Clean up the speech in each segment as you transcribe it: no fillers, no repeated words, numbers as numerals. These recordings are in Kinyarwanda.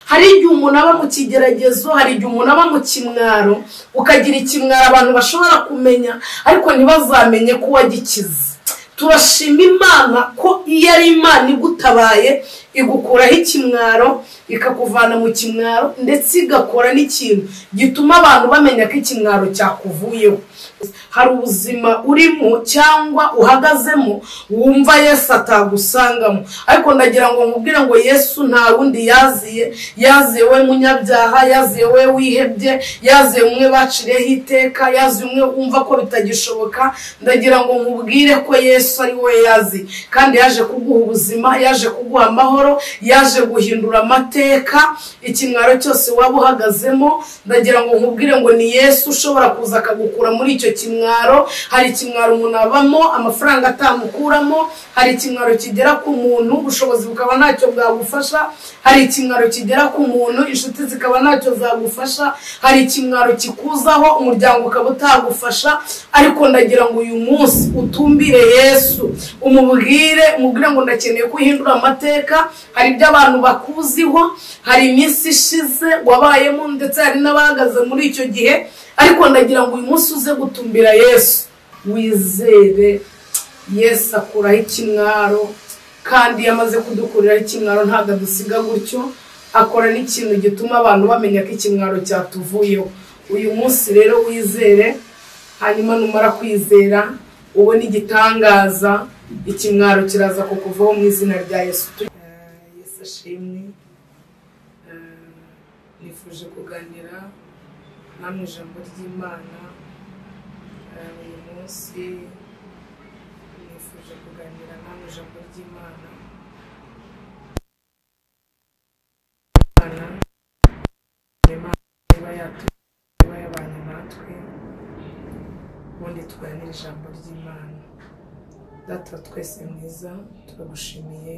hari igihe umuntu aba mu kigeragezo, hari igihe umuntu aba mu kimwaro, ukagira ikimwaro abantu bashobora kumenya ariko ntibazamenye ko wagikize. Turashima Imana ko iyo ari Imana igutabaye igukuraho ikimwaro, ikakuvana mu kimwaro, ndetse igakora n'ikintu gituma abantu bamenya ko ikimwaro cyakuvuyeho. Hari ubuzima urimo cyangwa uhagazemo wumva Yesu atagusangamo, ariko ndagira ngo nkubwire ngo Yesu nta wundi yaziye we munyabyaha, yaziye we wihebye, yaziye umwe baciriyeho iteka, yaziye umwe wumva ko bitagishoboka. Ndagira ngo nkubwire ko Yesu ari we yazi, kandi yaje kuguha ubuzima, yaje kuguha amahoro, yaje guhindura amateka. Ikimwaro cyose waba uhagazemo, ndagira ngo nkubwire ngo ni Yesu ushobora kuza akagukura muri icyo kimwaro. Hari ikimwaro umuntu abamo amafaranga atamukuramo, hari ikimwaro kigera ku muntu ubushobozi bukaba ntacyo bwagufasha, hari ikimwaro kigera ku muntu inshuti zikaba ntacyo zagufasha, hari ikimwaro kikuzaho umuryango ukaba utagufasha. Ariko ndagira ngo uyu munsi utumbire Yesu, umubwire ngo ndakeneye kuhindura amateka. Hari ibyo abantu bakuziho, hari iminsi ishize wabayemo, ndetse hari n'abahagaze muri icyo gihe, ariko ndagira ngo uyu munsi uze gutumbira Yesu, wizere Yesu akuraho ikimwaro, kandi yamaze kudukuriraho ikimwaro ntabwo adusiga gutyo, akora n'ikintu gituma abantu bamenya ko ikimwaro cyatuvuyeho. Uyu munsi rero wizere, hanyuma numara kwizera ubone igitangaza, ikimwaro kiraza kukuvaho mu izina rya Yesu. Yesu ashimwe. Nifuje kuganira namwe ijambo ry'Imana uyu munsi. Nifuje kuganira namwe ijambo ry'Imana. Imana yabanye natwe, ubundi tuganira ijambo ry'Imana. Data twese mwiza, turagushimiye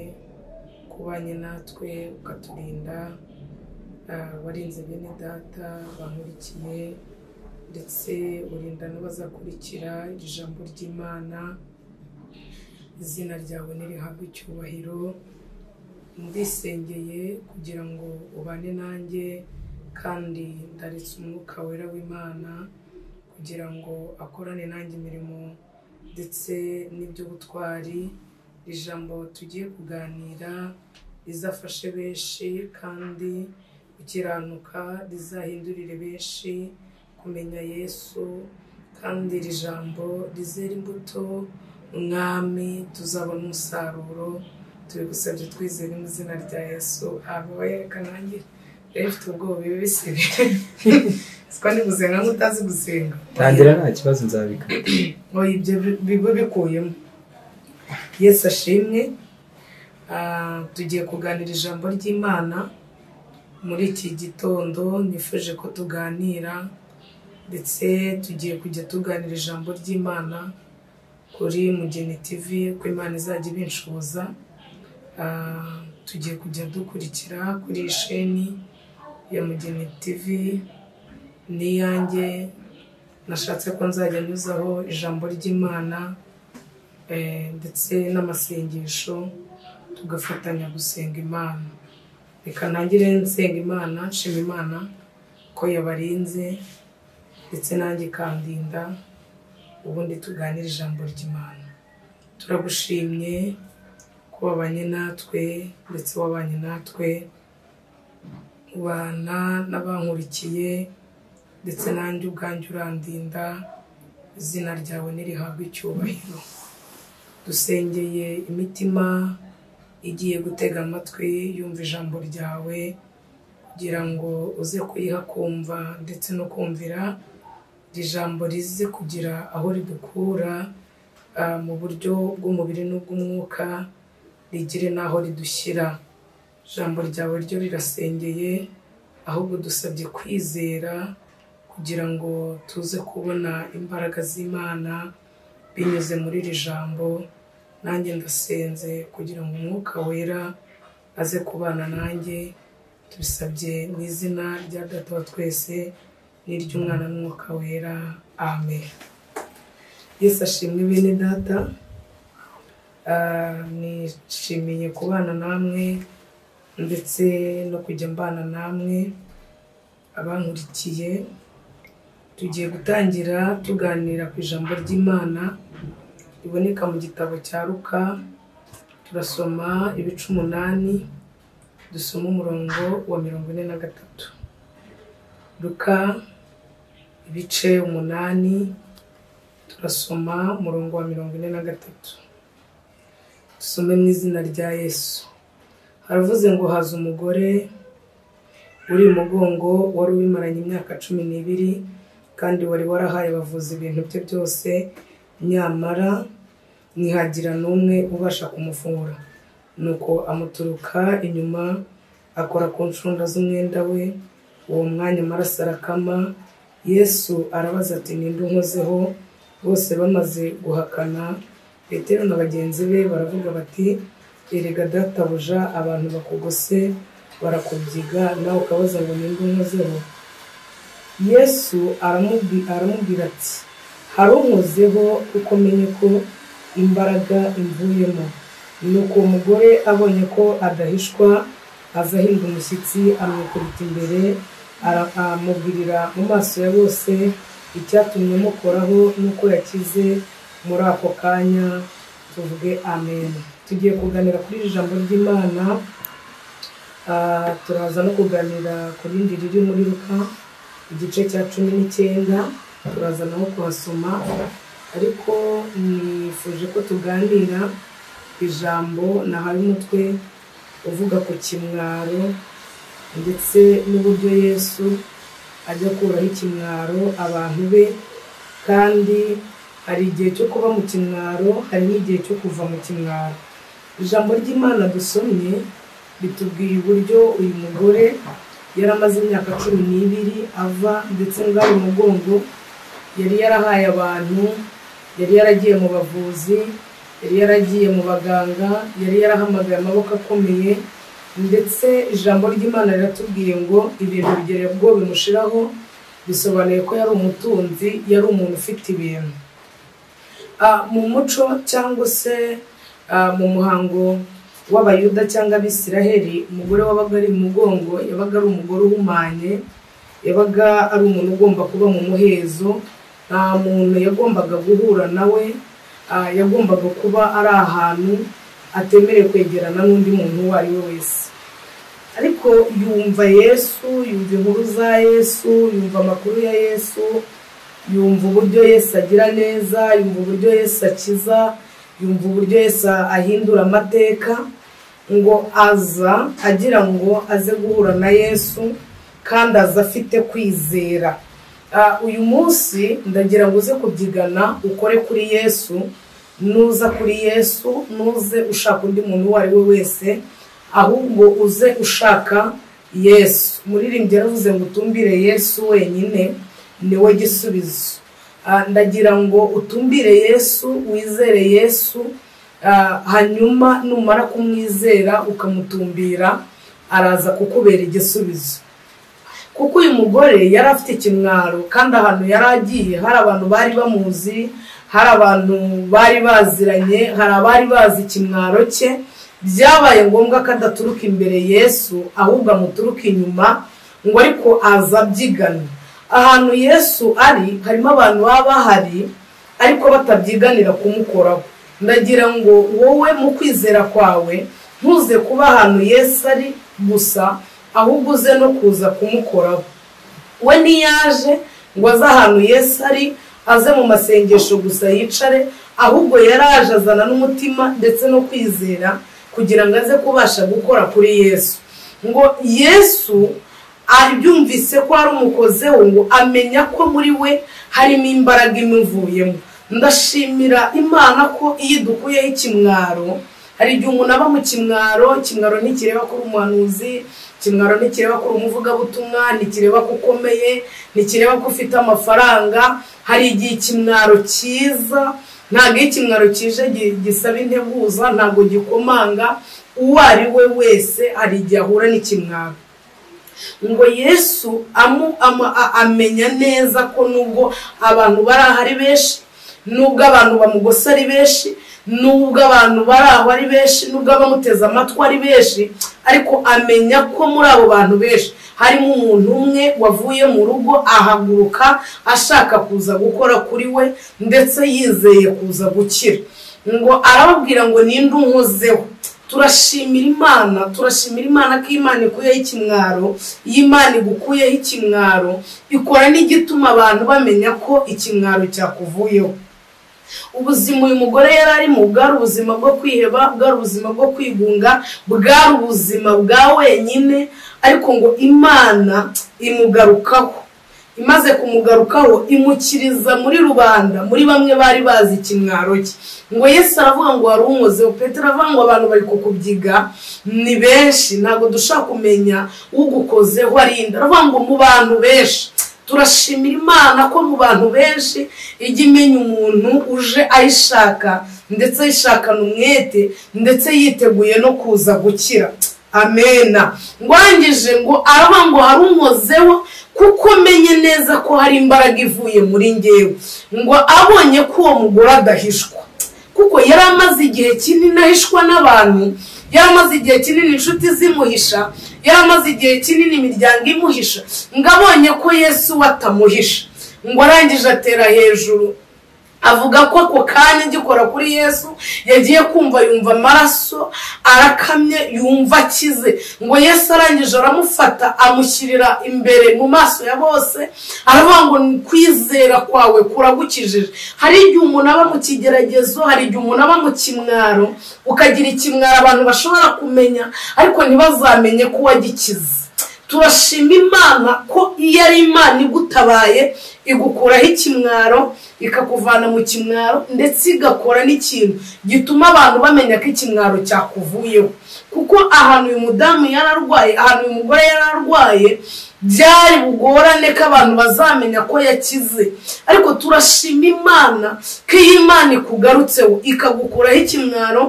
kubanye natwe ukaturinda, warinze bene data bankurikiye, ndetse urinda n'abazakurikira iri jambo ry'Imana. Izina ryawe nirihabwe icyubahiro. Ndisengeye kugira ngo ubane nanjye, kandi ndaritse umwuka wera w'Imana kugira ngo akorane nanjye imirimo ndetse n'iby'ubutwari. Ijambo tugiye kuganira rizafashe benshi, kandi gukiranuka rizahindurire benshi kumenya Yesu, kandi iri jambo rizera imbuto. Mwami, tuzabona umusaruro. Tubigusabye twizeye mu izina rya Yesu. Reka nanjye mfite ubwoba bibisibe siko ndi gusenga nk'utazi gusenga. Tangira nta kibazo nzabika. Ibyo bigo bikuyemo. Yesu ashimwe. Tugiye kuganira ijambo ry'Imana muri iki gitondo. Nifuje ko tuganira, ndetse tugiye kujya tuganira ijambo ry'Imana kuri Mugeni TV, ko Imana izajya ibinshoboza. Tugiye kujya dukurikira kuri isheni ya Mugeni TV n'iyanjye. Nashatse ko nzajya nyuzaho ijambo ry'Imana ndetse n'amasengesho, tugafatanya gusenga Imana. Reka ntangire nsenga Imana, nshima Imana ko yabarinze ndetse nanjye ikandinda, ubundi tuganira ijambo ry'Imana. Turagushimye ko wabanye natwe, ndetse wabanye natwe ubana n'abankurikiye, ndetse nanjye ubwanjye urandinda. Izina ryawe nirihabwe icyubahiro. Dusengeye imitima igiye gutega amatwi yumva ijambo ryawe, kugira ngo uze kuyiha kumva ndetse no kumvira. Iri jambo rize kugira aho ridukura mu buryo bw'umubiri n'ubw'umwuka, rigire n'aho ridushyira. Ijambo ryawe ryo rirasengeye, ahubwo dusabye kwizera kugira ngo tuze kubona imbaraga z'Imana binyuze muri iri jambo. Nanjye ndasenze kugira ngo umwuka wera aze kubana nanjye. Tubisabye mu izina rya Data wa twese n'iry'Umwana n'Umwuka wera. Amen. Yesu ashimwe bene data. Nishimiye kubana namwe ndetse no kujya mbana namwe abankurikiye. Tugiye gutangira tuganira ku ijambo ry'Imana riboneka mu gitabo cya Luka. Turasoma ibice 8, dusoma umurongo wa 43. Luka ibice 8, turasoma umurongo wa 43. Dusome mu izina rya Yesu. Haravuze ngo haza umugore uri umugongo wari ubimaranye imyaka 12 kandi wari warahaye abavuzi ibintu bye byose, nyamara ntihagira n'umwe ubasha kumuvura. Nuko amuturuka inyuma akora ku nshunda z'umwenda we, uwo mwanya amaraso arakama. Yesu arabaza ati ninde unkozeho? Bose bamaze guhakana, Petero na bagenzi be baravuga bati erega databuja, abantu bakugose barakubyiga, nawe ukabaza ngo ninde unkozeho? Yesu aramubwira ati hari unkozeho kuko menye ko imbaraga imvuyemo. Nuko umugore abonye ko adahishwa, aza ahinda umushyitsi, amwikubita imbere, aramubwirira mu maso ya bose icyatumye amukoraho nuko yakize muri ako kanya. Tuvuge amen. Tugiye kuganira kuri ijambo ry'Imana. Turaza no kuganira ku rindi riri muri Luka igice cya 19. Turaza naho kuhasoma, ariko nifuje ko tuganira ijambo nahaye umutwe uvuga ku kimwaro ndetse n'uburyo Yesu ajya kuraho ikimwaro abantu be. Kandi hari igihe cyo kuba mu kimwaro, hari n'igihe cyo kuva mu kimwaro. Ijambo ry'Imana dusomye bitubwiye uburyo uyu mugore yari amaze imyaka 12 ava ndetse ngari umugongo, yari yarahaye abantu, yari yaragiye mu bavuzi, yari yaragiye mu baganga, yari yarahamagaye amaboko akomeye, ndetse ijambo ry'Imana riratubwiye ngo ibintu bigereye ubwo bimushiraho. Bisobanuye ko yari umutunzi, yari umuntu ufite ibintu. Mu muco cyangwa se mu muhango w'Abayuda cyangwa Abisiraheli, umugore wabaga ari umugongo yabaga ari umugore uhumanye, yabaga ari umuntu ugomba kuba mu muhezo. Nta muntu yagombaga guhura nawe, yagombaga kuba ari ahantu atemerewe kwegerana n'undi muntu uwo ari we wese. Ariko yumva Yesu, yumva inkuru za Yesu, yumva amakuru ya Yesu, yumva uburyo Yesu agira neza, yumva uburyo Yesu akiza, yumva uburyo Yesu ahindura amateka, ngo aza agira ngo aze guhura na Yesu, kandi aza afite kwizera. Uyu munsi ndagira ngo uze kubyigana, ukore kuri Yesu. Nuza kuri Yesu, nuze ushaka undi muntu uwo ari we wese, ahubwo uze ushaka Yesu. Umuririmbyi yaravuze ngo utumbire Yesu wenyine niwe gisubizo. Ndagira ngo utumbire Yesu, wizere Yesu, hanyuma numara kumwizera ukamutumbira, araza kukubera igisubizo. Kuko uyu mugore yari afite ikimwaro, kandi ahantu yari agiye hari abantu bari bamuzi, hari abantu bari baziranye, hari abari bazi ikimwaro cye. Byabaye ngombwa ko adaturuka imbere Yesu, ahubwo amuturuka inyuma, ngo ariko aza abyigana. Ahantu Yesu ari harimo abantu baba bahari ariko batabyiganira kumukoraho. Ndagira ngo wowe mu kwizera kwawe ntuze kuba ahantu Yesu ari gusa, ahubwo uze no kuza kumukoraho. We niyaje ngo aze ahantu Yesu ari, aze mu masengesho gusa yicare, ahubwo yaraje azana n'umutima ndetse no kwizera kugira ngo aze kubasha gukora kuri Yesu. Ngo Yesu abyumvise ko ari umukozeho, ngo amenya ko muri we harimo imbaraga imuvuyemo. Ndashimira Imana ko iyo dukuyeho ikimwaro, hari igihe umuntu aba mu kimwaro, ikimwaro ntikireba ko uri umuhanuzi, ikimwaro ntikireba ko uri umuvugabutumwa, ntikireba ko ukomeye, ntikireba ko ufite amafaranga. Hari igihe ikimwaro cyiza, ntabwo ikimwaro kije gisaba integuza, ntabwo gikomanga. Uwo ari we wese hari igihe ahura n'ikimwaro. Ngo Yesu amenya neza ko nubwo abantu bari ahari benshi, nubwo abantu bamugosa ari benshi, nubwo abantu bari aho ari benshi, nubwo abamuteze amatwi ari benshi, ariko amenya ko muri abo bantu benshi harimo umuntu umwe wavuye mu rugo ahaguruka ashaka kuza gukora kuri we ndetse yizeye kuza gukira. Ngo arababwira ngo ninde unkozeho. Turashimira Imana ko Imana ikuyeho ikimwaro. Imana igukuyeho ikimwaro ikora n'igituma abantu bamenya ko ikimwaro cyakuvuyeho. Ubuzima uyu mugore yari arimo bwari ubuzima bwo kwiheba, bwari ubuzima bwo kwigunga, bwari ubuzima bwa wenyine, ariko ngo Imana imugarukaho. Imaze kumugarukaho imukiriza muri rubanda, muri bamwe bari bazi ikimwaro cye. Ngo Yesu aravuga ngo wari unkozeho. Petero avuga ngo abantu bari kukubyiga ni benshi, ntabwo dushaka kumenya ugukozeho arinda. Aravuga ngo mu bantu benshi. Turashimira Imana ko mu bantu benshi ijya imenya umuntu uje ayishaka, ndetse ayishakana umwete, ndetse yiteguye no kuza gukira. Amena. Ngwangije ngo aravuga ngo hari unkozeho kuko menye neza ko hari imbaraga ivuye muri ngewe. Ngo abonye ko uwo mugore adahishwa, kuko yari amaze igihe kinini ahishwa n'abantu, yari amaze igihe kinini inshuti zimuhisha, yari amaze igihe kinini imiryango imuhisha. Ngo abonye ko Yesu watamuhisha, ngo arangije atera hejuru avuga ko ako kanya gikora kuri Yesu yagiye kumva yumva amaraso arakamye, yumva akize. Ngo Yesu arangije aramufata amushyirira imbere mu maso ya bose, aravuga ngo kwizera kwawe kuragukijije. Hari igihe umuntu aba mu kigeragezo, hari igihe umuntu aba mu kimwaro, ukagira ikimwaro abantu bashobora kumenya ariko ntibazamenye ko wagikize. Turashima Imana ko iyo ari Imana igutabaye igukuraho ikimwaro, ikakuvana mu kimwaro, ndetse igakora n'ikintu gituma abantu bamenya ko ikimwaro cyakuvuyeho. Kuko ahantu uyu mudamu yararwaye, ahantu uyu mugore yararwaye, byari bugorane ko abantu bazamenya ko yakize. Ariko turashima Imana ko iyo Imana ikugarutseho ikagukuraho ikimwaro,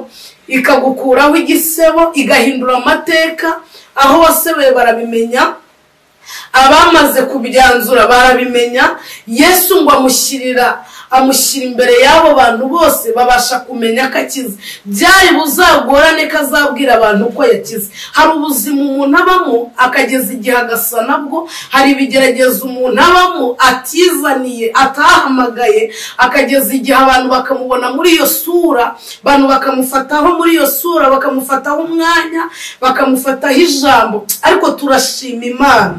ikagukuraho igisebo, igahindura amateka. Aho wasebeye barabimenya, abamaze kubyanzura barabimenya. Yesu ngo amushyira imbere y'abo bantu bose babasha kumenya ko akize. Byari buzagorane ko azabwira abantu ko yakize. Hari ubuzima umuntu abamo akageza igihe agasa nabwo, hari ibigeragezo umuntu abamo atizaniye, atahamagaye, akageza igihe abantu bakamubona muri iyo sura, abantu bakamufataho muri iyo sura, bakamufataho umwanya, bakamufataho ijambo. Ariko turashima Imana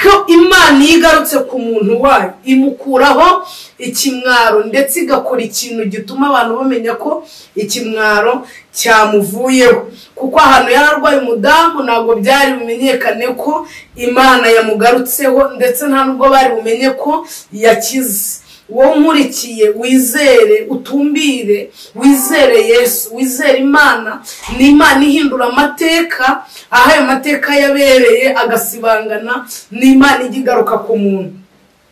ko Imana yigarutse ku muntu wayo imukuraho ikimwaro, ndetse igakora ikintu gituma abantu bamenya ko ikimwaro cyamuvuyeho. Kuko ahantu yararwaye umudamu ntabwo byari bumenyekane ko Imana yamugarutseho, ndetse nta nubwo bari bumenye ko yakize. Wowe nkurikiye wizere, utumbire, wizere Yesu, wizere Imana. Ni Imana ihindura amateka, aho ayo mateka yabereye agasibangana. Ni Imana igigaruka ku muntu.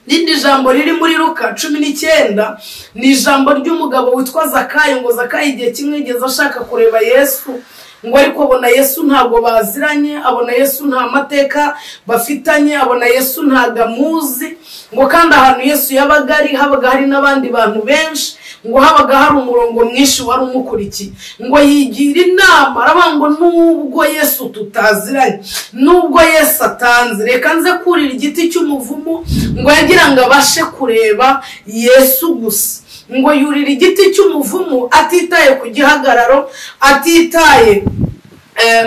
Rindi jambo riri muri Luka 19 ni ijambo ry'umugabo witwa Zakayo. Ngo Zakayo igihe kimwe yigeze ashaka kureba Yesu, ngo ariko abona Yesu ntabwo baziranye, abona Yesu nta mateka bafitanye, abona Yesu ntago amuzi. Ngo kandi ahantu Yesu yabaga ari habaga hari n'abandi bantu benshi, ngo habaga hari umurongo mwinshi wari umukurikiye. Ngo yigira inama aravuga ngo nubwo Yesu tutaziranye, nubwo Yesu atanze, reka nze kurira igiti cy'umuvumu, ngo yagira ngo abashe kureba Yesu gusa. Ngo yurira igiti cy'umuvumu atitaye ku gihagararo, atitaye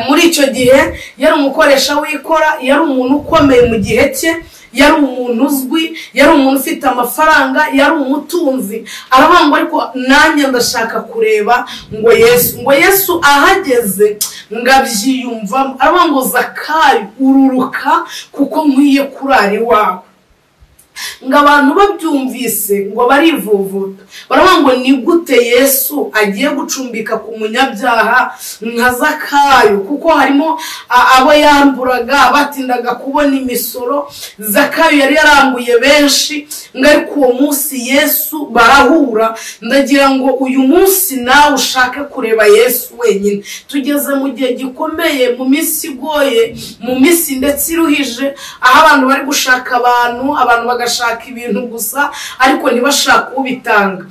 muri icyo gihe yari umukoresha wikora, yari umuntu ukomeye mu gihe cye, yari umuntu uzwi, yari umuntu ufite amafaranga, yari umutunzi. Aravuga ngo ariko nanjye ndashaka kureba ngo Yesu ahageze ngabyiyumvamo. Aravuga ngo Zakayo ururuka kuko nkwiye kurara iwawe. Ngo abantu babyumvise ngo barivuvuta, baravuga ngo ni gute Yesu agiye gucumbika ku munyabyaha nka Zakayo, kuko harimo abo yamburaga, abatindaga kubona imisoro. Zakayo yari yarambuye benshi. Ngo ariko uwo munsi Yesu barahura. Ndagira ngo uyu munsi nawe ushake kureba Yesu wenyine. Tugeze mu gihe gikomeye, mu minsi igoye, mu minsi ndetse iruhije, aho abantu bari gushaka abantu bagashaka ibintu gusa ariko ntibashaka ubitanga.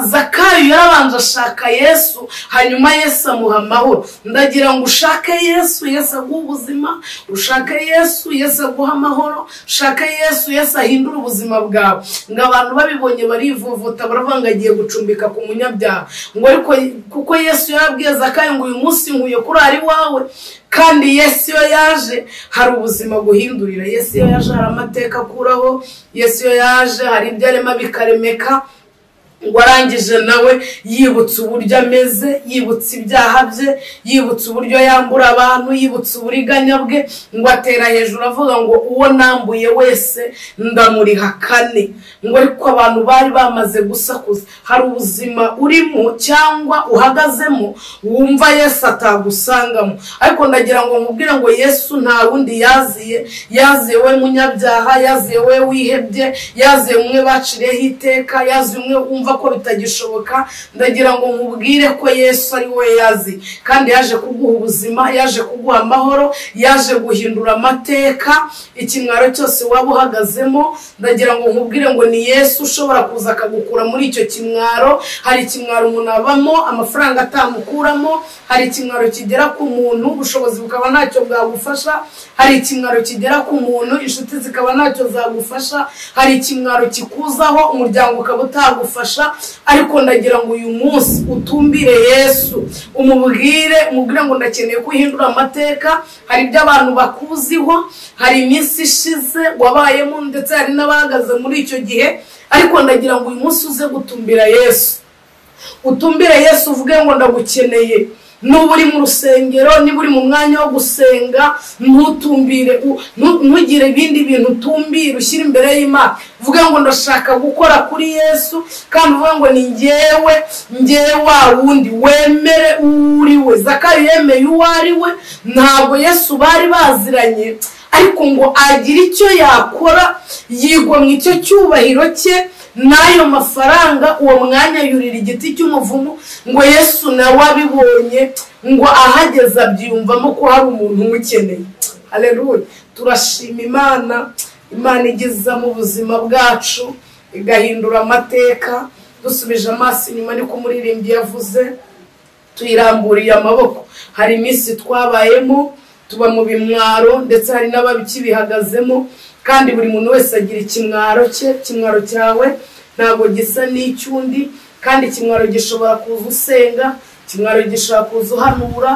Zakayo yarabanje ashaka Yesu, hanyuma Yesu amuha amahoro. Ndagira ngo ushake Yesu, Yesu aguha ubuzima, ushake Yesu, Yesu aguha amahoro, ushake Yesu, Yesu ahindura ubuzima bwawe. Ngo abantu babibonye barivuvuta baravuga ngo agiye gucumbika ku munyabyaha. Ngo ariko kuko Yesu yarabwiye Zakayo ngo uyu munsi nkuye kurari wawe, kandi Yesu yo yaje hari ubuzima guhindurira. Yesu yo yaje hari amateka akuraho. Yesu yo yaje hari ibyarema bikaremeka. Ngo arangije nawe yibutse uburyo ameze, yibutse ibyaha bye, yibutse uburyo yambura abantu, yibutse uburiganya bwe, ngo atera hejuru avuga ngo uwo nambuye wese ndamuriha kane. Ngo ariko abantu bari bamaze gusakuza. Hari ubuzima urimo cyangwa uhagazemo wumva Yesu atagusangamo, ariko ndagira ngo nkubwire ngo Yesu nta wundi yaziye. Yaziye we munyabyaha, yaziye we wihebye, yaziye umwe baciriyeho iteka, yaziye umwe wumva ko bitagishoboka. Ndagira ngo nkubwire ko Yesu ari we yazi, kandi yaje kuguha ubuzima, yaje kuguha amahoro, yaje guhindura amateka. Ikimwaro cyose waba uhagazemo, ndagira ngo nkubwire ngo ni Yesu ushobora kuza akagukura muri icyo kimwaro. Hari ikimwaro umuntu abamo amafaranga atamukuramo, hari ikimwaro kigera ku muntu ubushobozi bukaba ntacyo bwagufasha, hari ikimwaro kigera ku muntu inshuti zikaba ntacyo zagufasha, hari ikimwaro kikuzaho umuryango ukaba utagufasha. Ariko ndagira ngo uyu munsi utumbire Yesu, umubwire ngo ndakeneye kuhindura amateka. Hari ibyo abantu bakuziho, hari iminsi ishize wabayemo, ndetse hari n'abahagaze muri icyo gihe. Ariko ndagira ngo uyu munsi uze gutumbira Yesu, utumbire Yesu uvuge ngo ndagukeneye. Nuba uri mu rusengero, niba uri mu mwanya wo gusenga, ntutumbire, ntugire ibindi bintu utumbire, ushyire imbere y'Imana. Vuga ngo ndashaka gukora kuri Yesu, kandi uvuga ngo ni njyewe wa wundi, wemere uri we. Zakayo yemeye uwo ari we, ntabwo Yesu bari baziranye, ariko ngo agira icyo yakora, yigwa mu icyo cyubahiro cye n'ayo mafaranga. Uwo mwanya yurira igiti cy'umuvumu. Ngo Yesu nawe abibonye, ngo ahageze abyiyumvamo ko hari umuntu umukeneye. Haleluya! Turashima Imana. Imana igeza mu buzima bwacu igahindura amateka. Dusubije amaso inyuma niko umuririmbyi yavuze, tuyiramburiye amaboko. Hari iminsi twabayemo tuba mu bimwaro, ndetse hari n'ababikibihagazemo, kandi buri muntu wese agira ikimwaro cye. Ikimwaro cyawe ntabwo gisa n'icyundi, kandi ikimwaro gishobora kuza usenga, ikimwaro gishobora kuza uhanura,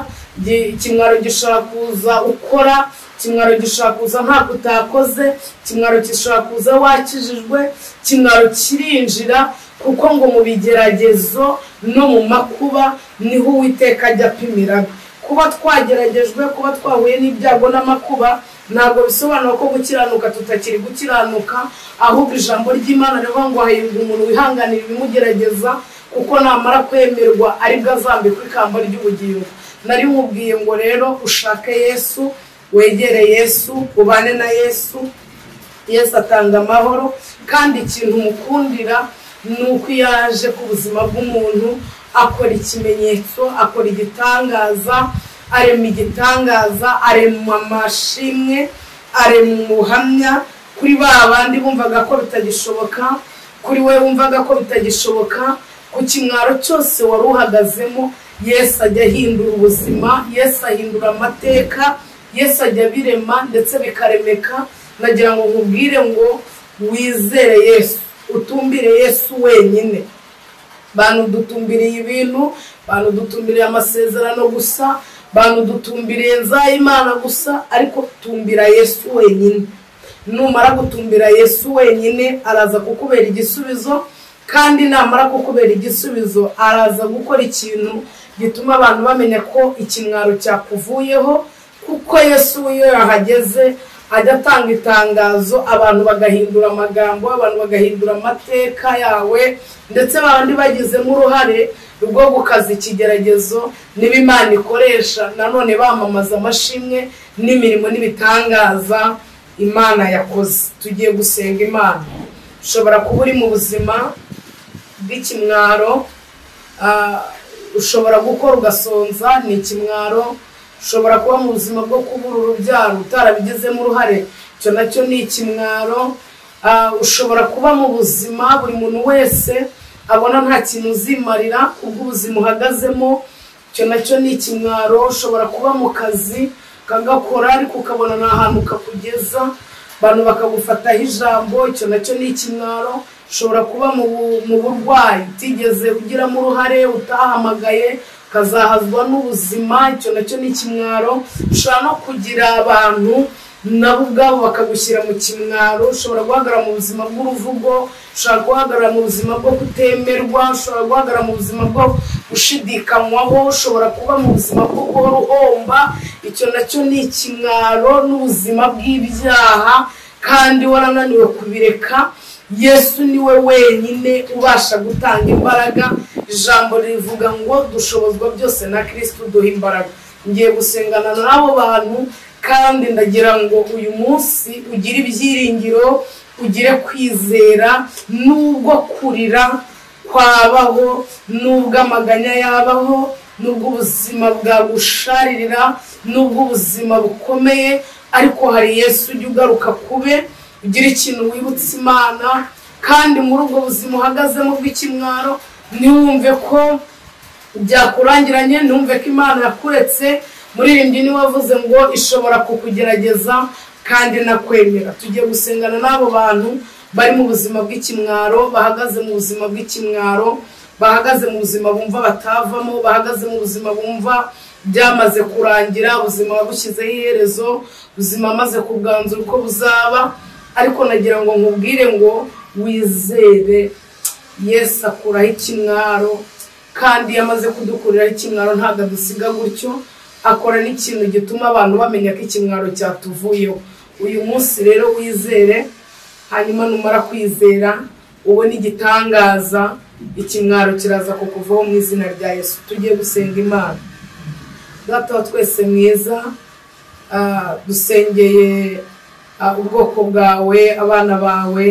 ikimwaro gishobora kuza ukora, ikimwaro gishobora kuza ntabwo utakoze, ikimwaro gishobora kuza wakijijwe. Ikimwaro kirinjira, kuko ngo mu bigeragezo no mu makuba niho Uwiteka ajya apimira. Kuba twageragejwe, kuba twahuye n'ibyago n'amakuba, ntabwo bisobanura ko gukiranuka tutakiri gukiranuka. Ahubwo ijambo ry'Imana rivuga ngo hahirwa umuntu wihanganira ibimugerageza, kuko namara kwemerwa aribwo azambikwa ikamba ry'ubugingo. Nari nkubwiye ngo rero ushake Yesu, wegere Yesu, ubane na Yesu. Yesu atanga amahoro, kandi ikintu mukundira ni uko yaje ku buzima bw'umuntu akora ikimenyetso, akora igitangaza, arema igitangaza, arema amashimwe, arema umuhamya kuri ba bandi bumvaga ko bitagishoboka. Kuri we wumvaga ko bitagishoboka, ku kimwaro cyose wari uhagazemo, Yesu ajya ahindura ubuzima, Yesu ahindura amateka, Yesu ajya birema ndetse bikaremeka. Nagira ngo nkubwire ngo wizere Yesu, utumbire Yesu wenyine. Bantu dutumbiriye ibintu, bantu dutumbiriye amasezerano gusa, bantu dutumbiriye nzayimana gusa, ariko tumbira Yesu wenyine. Numara gutumbira Yesu wenyine, araza kukubera igisubizo, kandi namara kukubera igisubizo araza gukora ikintu gituma abantu bamenya ko ikimwaro cyakuvuyeho. Kuko Yesu iyo yahageze ajya atanga itangazo, abantu bagahindura amagambo, abantu bagahindura amateka yawe, ndetse babandi bagizemo uruhare rwo gukaza ikigeragezo n'Imana ikoresha, nanone bamamaza amashimwe n'imirimo n'ibitangaza Imana yakoze. Tugiye gusenga Imana. Ushobora kuba uri mu buzima bw'ikimwaro, ushobora gukora ugasonza, ni ikimwaro. Ushobora kuba mu buzima bwo kubura urubyaro utarabigizemo uruhare, icyo nacyo ni ikimwaro. ushobora kuba mu buzima buri muntu wese abona nta kintu uzimarira ubwo ubuzima uhagazemo, icyo nacyo ni ikimwaro. Ushobora kuba mu kazi kagakora ariko ukabona nta hantu kakugeza, abantu bakagufataho ijambo, icyo nacyo ni ikimwaro. Ushobora kuba mu burwayi utigeze ugiramo uruhare, utahamagaye ukazahazwa n'ubuzima, icyo nacyo ni ikimwaro. Ushobora no kugira abantu nabo ubwabo bakagushyira mu kimwaro. Ushobora guhagarara mu buzima bw'uruvugo, ushobora guhagarara mu buzima bwo kutemerwa, ushobora guhagarara mu buzima bwo gushidikanywaho, ushobora kuba mu buzima bwo guhora uhomba, icyo nacyo ni ikimwaro n'ubuzima bw'ibyaha kandi warananiwe kubireka. Yesu niwe wenyine ubasha gutanga imbaraga. Ijambo rivuga ngo dushobozwa byose na Kristo duha imbaraga. Ngiye gusengana n'abo bantu kandi ndagira ngo uyu munsi ugire ibyiringiro, ugire kwizera, nubwo kurira kwabaho, nubwo amaganya yabaho, nubwo ubuzima bwagusharirira, nubwo ubuzima bukomeye, ariko hari Yesu ujya ugaruka kube, ugira ikintu wibutsa Imana. Kandi muri ubwo buzima uhagazemo bw'ikimwaro ntiwumve ko byakurangiranye, ntiwumve ko Imana yakuretse. Muririmbyi niwe wavuze ngo ishobora kukugerageza kandi nakwemera. Tugiye gusengana n'abo bantu bari mu buzima bw'ikimwaro, bahagaze mu buzima bw'ikimwaro, bahagaze mu buzima bumva batavamo, bahagaze mu buzima bumva byamaze kurangira, ubuzima wabushyizeho iherezo, ubuzima amaze kubwanzura uko buzaba. Ariko nagira ngo nkubwire ngo wizere, Yesu akuraho ikimwaro, kandi yamaze kudukuriraho ikimwaro ntabwo adusiga gutyo. Akora n'ikintu gituma abantu bamenya ko ikimwaro cyatuvuyeho. Uyu munsi rero wizere, hanyuma numara kwizera ubone igitangaza, ikimwaro kiraza kukuvaho mu izina rya Yesu. Tugiye gusenga Imana. Data wa twese mwiza, dusengeye ubwoko bwawe, abana bawe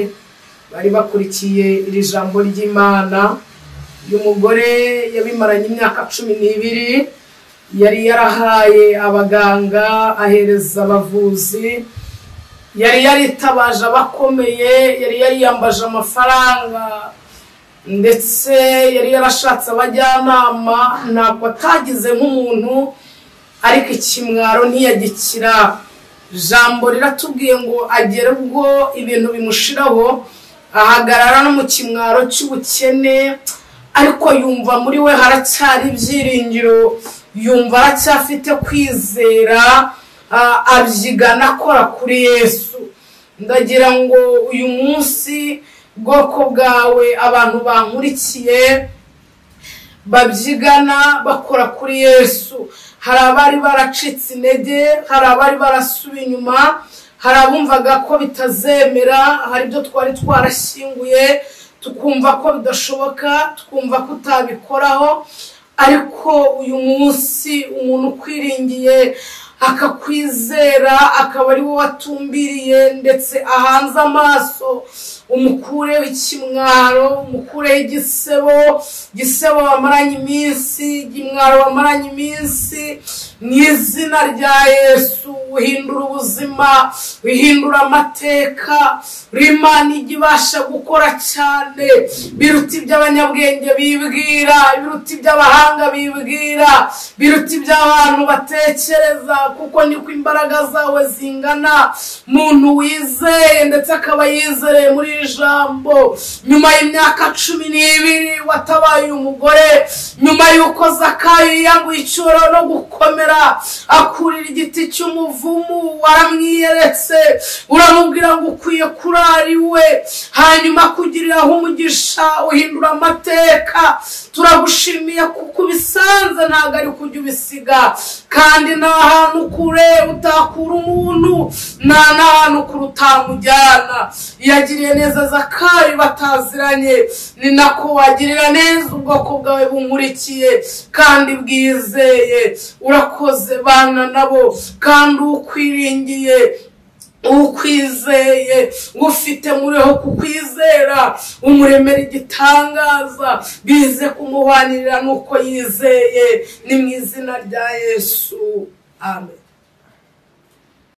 bari bakurikiye iri jambo ry'Imana. Uyu mugore yabimaranye imyaka 12, yari yarahaye abaganga, ahereza abavuzi, yari yaritabaje abakomeye, yari yariyambaje amafaranga, ndetse yari yarashatse abajyanama, ntabwo atagize nk'umuntu, ariko ikimwaro ntiyagikira. Jambo riratubwiye ngo agere ubwo ibintu bimushiraho, ahagarara no mu kimwaro cy'ubukene, ariko yumva muri we haracyari ibyiringiro, yumva aracyafite kwizera, abyigana akora kuri Yesu. Ndagira ngo uyu munsi bwoko bwawe, abantu bankurikiye, babyigana bakora kuri Yesu. Hari abari baracitse intege, hari abari barasubiye inyuma, hari abumvaga ko bitazemera, hari ibyo twari twarashyinguye tukumva ko bidashoboka, tukumva ko utabikoraho. Ariko uyu munsi umuntu ukwiringiye akakwizera, akaba ari wowe watumbiriye ndetse ahanze amaso, umukureho ikimwaro, umukureho igisebo wamaranye iminsi, ikimwaro wamaranye iminsi, mu izina rya Yesu. Uhindura ubuzima, uhindura amateka, Imana ijya ibasha gukora cyane biruta iby'abanyabwenge bibwira, biruta iby'abahanga bibwira, biruta iby'abantu batekereza, kuko niko imbaraga zawe zingana. Muntu wizeye ndetse akaba yizereye muri iri jambo, nyuma y'imyaka 12 watabaye umugore, nyuma y'uko Zakayo yiyambuye icyuro no gukomera, akurira igiti cy'umuvumu, waramwiyeretse uramubwira ngo ukwiye kurari we, hanyuma kugiriraho umugisha, uhindura amateka. Turagushimiye kuko ubisanze ntabwo ari kujya ubisiga, kandi nta hantu kure utakura umuntu, nta n'ahantu kure utamujyana. Yagiriye neza Zakayo bataziranye, ni nako wagirira neza ubwoko bwawe bunkurikiye kandi bwizeye. Urakoze bana nabo, kandi ukwiringiye, ukwizeye, ufite muriho kukwizera, umuremera igitangaza, bize kumuhanirira nuko yizeye. Ni mu izina rya Yesu, amen.